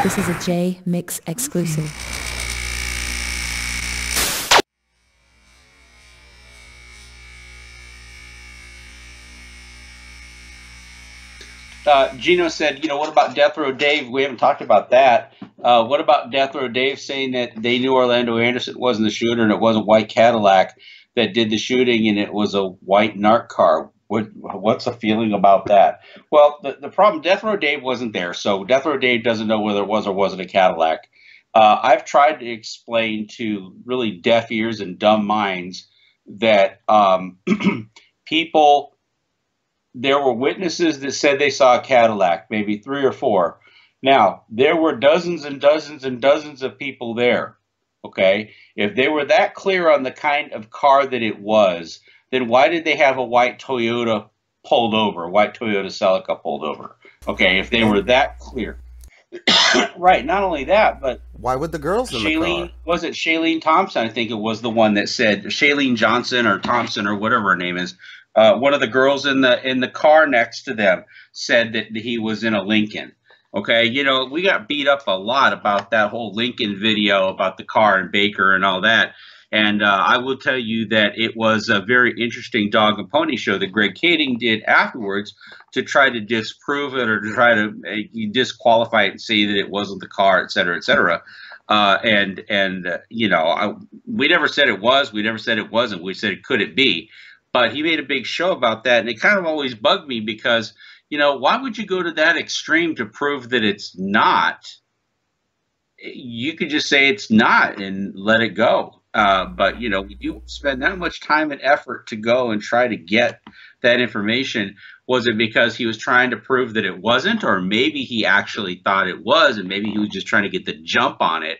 This is a Jmix exclusive. Gino said, you know, what about Death Row Dave? We haven't talked about that. What about Death Row Dave saying that they knew Orlando Anderson wasn't the shooter and it wasn't white Cadillac that did the shooting and it was a white narc car? What's the feeling about that? Well, the problem, Death Row Dave wasn't there, so Death Row Dave doesn't know whether it was or wasn't a Cadillac. I've tried to explain to really deaf ears and dumb minds that people. There were witnesses that said they saw a Cadillac, maybe 3 or 4. Now, there were dozens and dozens and dozens of people there, okay? If they were that clear on the kind of car that it was, then why did they have a white Toyota pulled over, a white Toyota Celica pulled over? Okay, if they were that clear. Right, not only that, but why would the girls in the car? Was it Shailene Thompson? I think it was the one that said, Shailene Johnson or Thompson or whatever her name is. One of the girls in the car next to them said that he was in a Lincoln. Okay, you know, we got beat up a lot about that whole Lincoln video about the car and Baker and all that. And I will tell you that it was a very interesting dog and pony show that Greg Kading did afterwards to try to disprove it or to try to disqualify it and say that it wasn't the car, et cetera, et cetera. You know, we never said it was. We never said it wasn't. We said, could it be? But he made a big show about that, and it kind of always bugged me because, you know, why would you go to that extreme to prove that it's not? You could just say it's not and let it go. But, you know, you spend that much time and effort to go and try to get that information. Was it because he was trying to prove that it wasn't, or maybe he actually thought it was, and maybe he was just trying to get the jump on it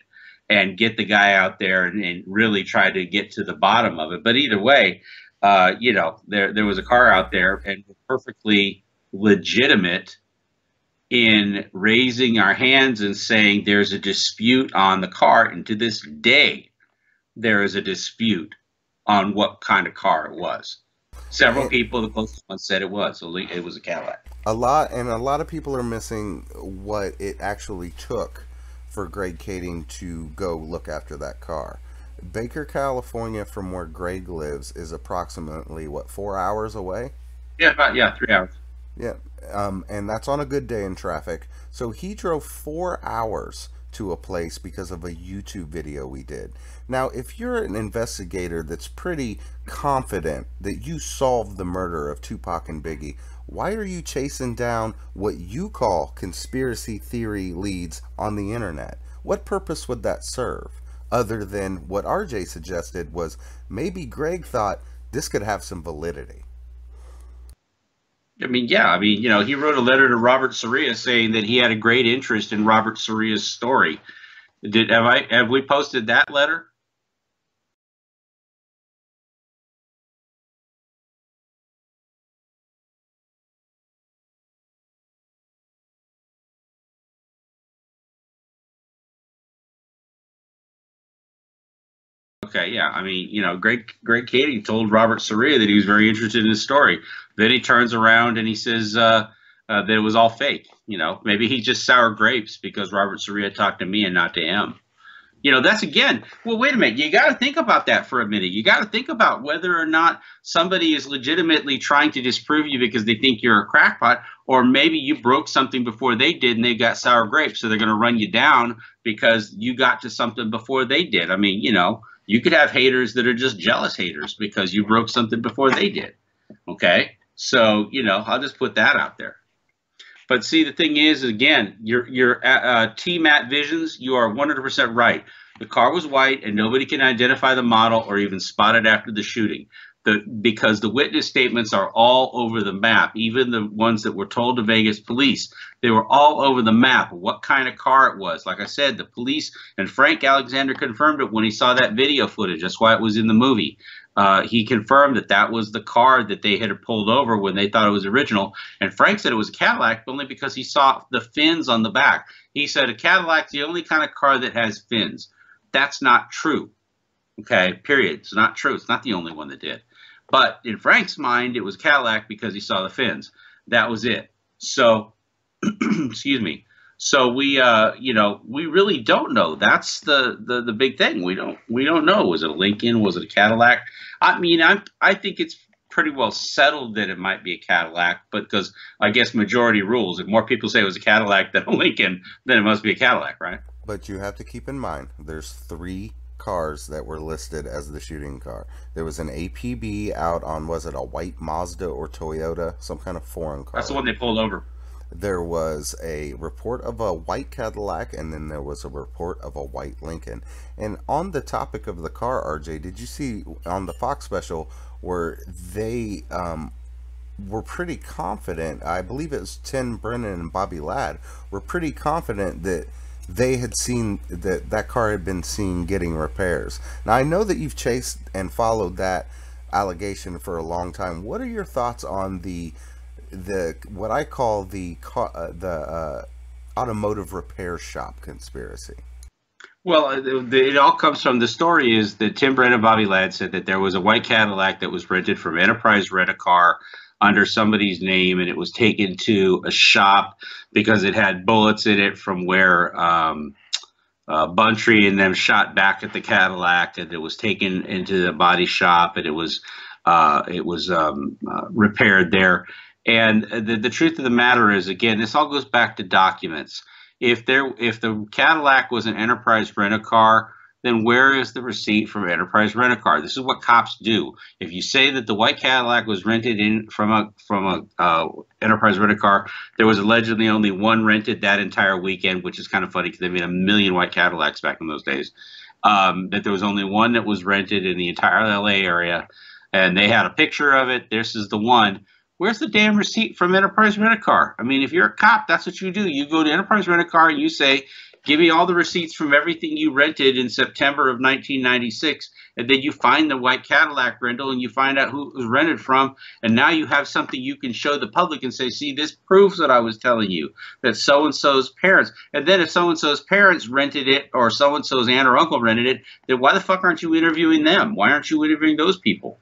and get the guy out there and really try to get to the bottom of it? But either way, you know, there was a car out there and perfectly legitimate in raising our hands and saying there's a dispute on the car. And to this day, there is a dispute on what kind of car it was. Several people, the closest ones, said it was a Cadillac. A lot of people are missing what it actually took for Greg Kading to go look after that car. Baker, California, from where Greg lives, is approximately, what, 4 hours away? Yeah, 3 hours. Yeah, and that's on a good day in traffic. So he drove 4 hours to a place because of a YouTube video we did. Now, if you're an investigator that's pretty confident that you solved the murder of Tupac and Biggie, why are you chasing down what you call conspiracy theory leads on the internet? What purpose would that serve? Other than what RJ suggested was maybe Greg thought this could have some validity. I mean, yeah. I mean, you know, he wrote a letter to Robert Soria saying that he had a great interest in Robert Soria's story. Have we posted that letter? Okay, yeah. I mean, you know, Greg Kading told Robert Soria that he was very interested in his story. Then he turns around and he says that it was all fake. You know, maybe he just sour grapes because Robert Soria talked to me and not to him. You know, that's again, well, wait a minute. You got to think about that for a minute. You got to think about whether or not somebody is legitimately trying to disprove you because they think you're a crackpot, or maybe you broke something before they did and they got sour grapes. So they're going to run you down because you got to something before they did. I mean, you know, you could have haters that are just jealous haters because you broke something before they did. Okay. So, you know, I'll just put that out there. But see, the thing is, again, your T-Mat Visions, you are 100% right. The car was white and nobody can identify the model or even spot it after the shooting. Because the witness statements are all over the map, even the ones that were told to Vegas police, they were all over the map, what kind of car it was. Like I said, the police and Frank Alexander confirmed it when he saw that video footage. That's why it was in the movie. He confirmed that that was the car that they had pulled over when they thought it was original. And Frank said it was a Cadillac only because he saw the fins on the back. He said a Cadillac's the only kind of car that has fins. That's not true. Okay, period. It's not true. It's not the only one that did. But in Frank's mind, it was Cadillac because he saw the fins. That was it. So, excuse me. So we, we really don't know. That's the big thing. We don't know. Was it a Lincoln? Was it a Cadillac? I mean, I think it's pretty well settled that it might be a Cadillac, but because I guess majority rules. If more people say it was a Cadillac than a Lincoln, then it must be a Cadillac, right? But you have to keep in mind, there's three cars that were listed as the shooting car. There was an APB out on, was it a white Mazda or Toyota, some kind of foreign car. That's the one they pulled over. There was a report of a white Cadillac, and then there was a report of a white Lincoln. And on the topic of the car, RJ, did you see on the Fox special where they were pretty confident? I believe it was Tim Brennan and Bobby Ladd were pretty confident that they had seen that car had been seen getting repairs. Now, I know that you've chased and followed that allegation for a long time. What are your thoughts on the what I call the automotive repair shop conspiracy? Well, it all comes from the story is that Tim Brennan and Bobby Ladd said that there was a white Cadillac that was rented from Enterprise Rent-A-Car under somebody's name, and it was taken to a shop because it had bullets in it from where Buntry and them shot back at the Cadillac, and it was taken into the body shop, and it was repaired there. And the truth of the matter is, again, this all goes back to documents. If the Cadillac was an Enterprise Rent-A-Car, then where is the receipt from Enterprise Rent-A-Car? This is what cops do. If you say that the white Cadillac was rented in from a Enterprise Rent-A-Car, there was allegedly only one rented that entire weekend, which is kind of funny because they made a million white Cadillacs back in those days. That there was only one that was rented in the entire LA area, and they had a picture of it. This is the one. Where's the damn receipt from Enterprise Rent-A-Car? I mean, if you're a cop, that's what you do. You go to Enterprise Rent-A-Car and you say, give me all the receipts from everything you rented in September of 1996, and then you find the white Cadillac rental and you find out who it was rented from, and now you have something you can show the public and say, see, this proves what I was telling you, that so-and-so's parents. And then if so-and-so's parents rented it or so-and-so's aunt or uncle rented it, then why the fuck aren't you interviewing them? Why aren't you interviewing those people?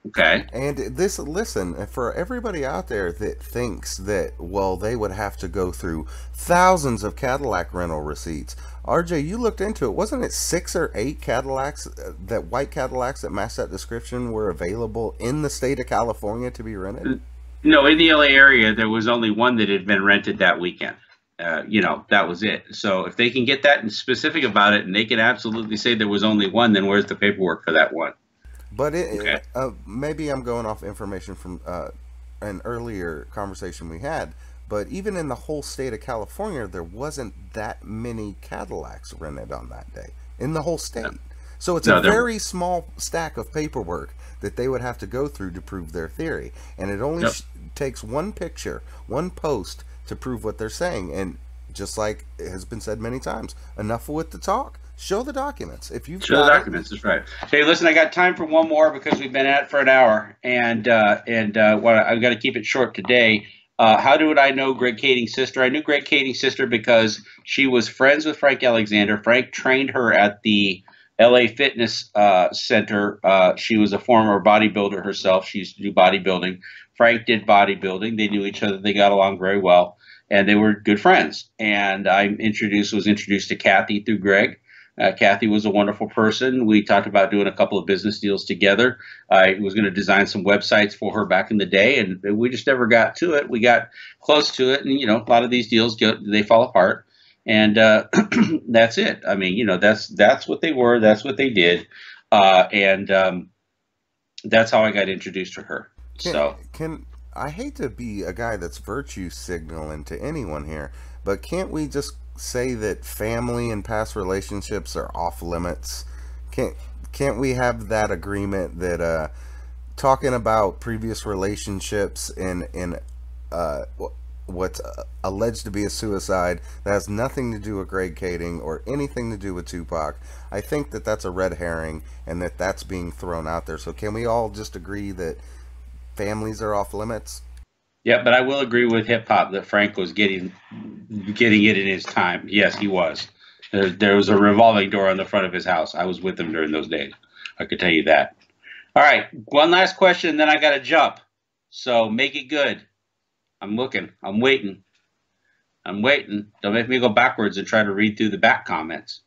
Okay. And this, listen, for everybody out there that thinks that, well, they would have to go through thousands of Cadillac rental receipts. RJ, you looked into it. Wasn't it 6 or 8 Cadillacs, that white Cadillacs that matched that description, were available in the state of California to be rented? No, in the LA area, there was only one that had been rented that weekend. That was it. So if they can get that and specific about it, and they can absolutely say there was only one, then where's the paperwork for that one? But maybe I'm going off information from an earlier conversation we had, but even in the whole state of California, there wasn't that many Cadillacs rented on that day in the whole state. No. So it's a very small stack of paperwork that they would have to go through to prove their theory. And it only takes one picture, one post to prove what they're saying. And just like it has been said many times, enough with the talk. Show the documents. If you've show the documents, that's right. Hey, listen, I got time for one more because we've been at it for an hour, and I've got to keep it short today. How did I know Greg Kading's sister? I knew Greg Kading's sister because she was friends with Frank Alexander. Frank trained her at the LA Fitness Center. She was a former bodybuilder herself. She used to do bodybuilding. Frank did bodybuilding. They knew each other. They got along very well, and they were good friends. And I was introduced to Kathy through Greg. Kathy was a wonderful person. We talked about doing a couple of business deals together. I was going to design some websites for her back in the day, and we just never got to it. We got close to it, and a lot of these deals they fall apart, and that's it. I mean, that's what they were. That's what they did, and that's how I got introduced to her. I hate to be a guy that's virtue signaling to anyone here, but can't we just say that family and past relationships are off limits? Can't we have that agreement that talking about previous relationships in what's alleged to be a suicide that has nothing to do with Greg Kading or anything to do with Tupac? I think that that's a red herring and that's being thrown out there. So can we all just agree that families are off limits? Yeah, but I will agree with hip hop that Frank was getting it in his time. Yes, he was. There was a revolving door on the front of his house. I was with him during those days. I could tell you that. All right, one last question, then I got to jump. So make it good. I'm looking. I'm waiting. I'm waiting. Don't make me go backwards and try to read through the back comments.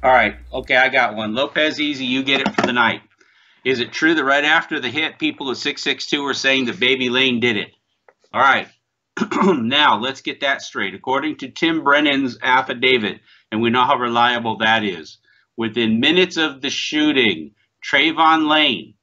All right. Okay, I got one. Lopez Easy, you get it for the night. Is it true that right after the hit, people at 662 were saying that Baby Lane did it? All right. Now, let's get that straight. According to Tim Brennan's affidavit, and we know how reliable that is, within minutes of the shooting, Trayvon Lane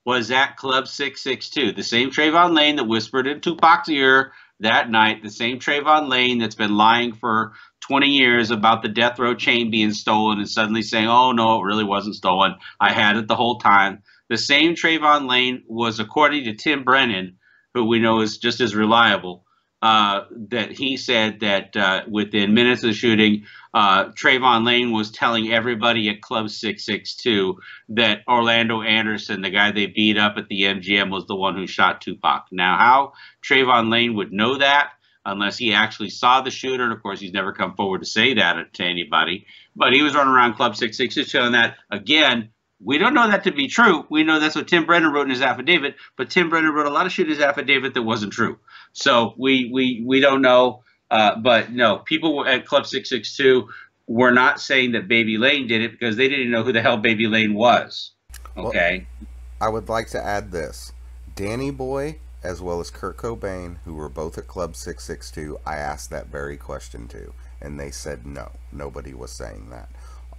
was at Club 662. The same Trayvon Lane that whispered in Tupac's ear that night, the same Trayvon Lane that's been lying for 20 years about the death row chain being stolen and suddenly saying, oh, no, it really wasn't stolen. I had it the whole time. The same Trayvon Lane was, according to Tim Brennan, who we know is just as reliable, that he said that within minutes of the shooting, Trayvon Lane was telling everybody at Club 662 that Orlando Anderson, the guy they beat up at the MGM, was the one who shot Tupac. Now, how Trayvon Lane would know that unless he actually saw the shooter, and of course he's never come forward to say that to anybody, but he was running around Club 662 and that, again, we don't know that to be true. We know that's what Tim Brennan wrote in his affidavit, but Tim Brennan wrote a lot of shit in his affidavit that wasn't true. So we don't know, but no, people at Club 662 were not saying that Baby Lane did it because they didn't know who the hell Baby Lane was. Okay. Well, I would like to add this. Danny Boy, as well as Kurt Cobain, who were both at Club 662, I asked that very question to, and they said no. Nobody was saying that.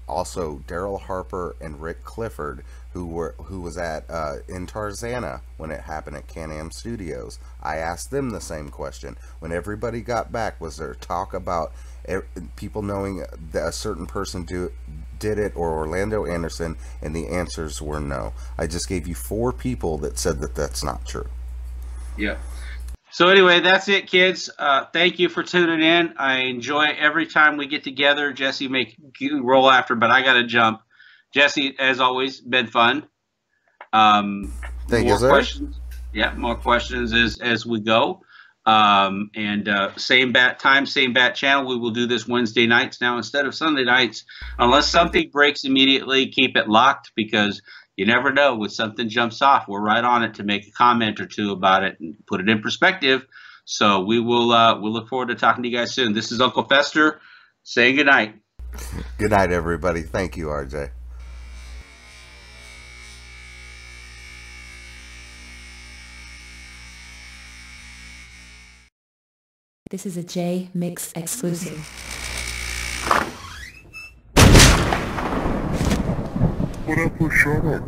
Also, Daryl Harper and Rick Clifford, who was at in Tarzana when it happened at Can-Am Studios. I asked them the same question. When everybody got back, was there talk about people knowing that a certain person did it, or Orlando Anderson? And the answers were no. I just gave you 4 people that said that that's not true. Yeah. So anyway, that's it, kids. Thank you for tuning in. I enjoy every time we get together. Jesse may roll after, but I got to jump. Jesse, as always, been fun. Thank you, sir. Questions. Yeah, more questions as we go. Same bat time, same bat channel. We will do this Wednesday nights now instead of Sunday nights. Unless something breaks immediately, keep it locked because you never know when something jumps off. We're right on it to make a comment or two about it and put it in perspective. So we will we'll look forward to talking to you guys soon. This is Uncle Fester saying good night. Good night, everybody. Thank you, RJ. This is a Jmix exclusive. What up, shut up?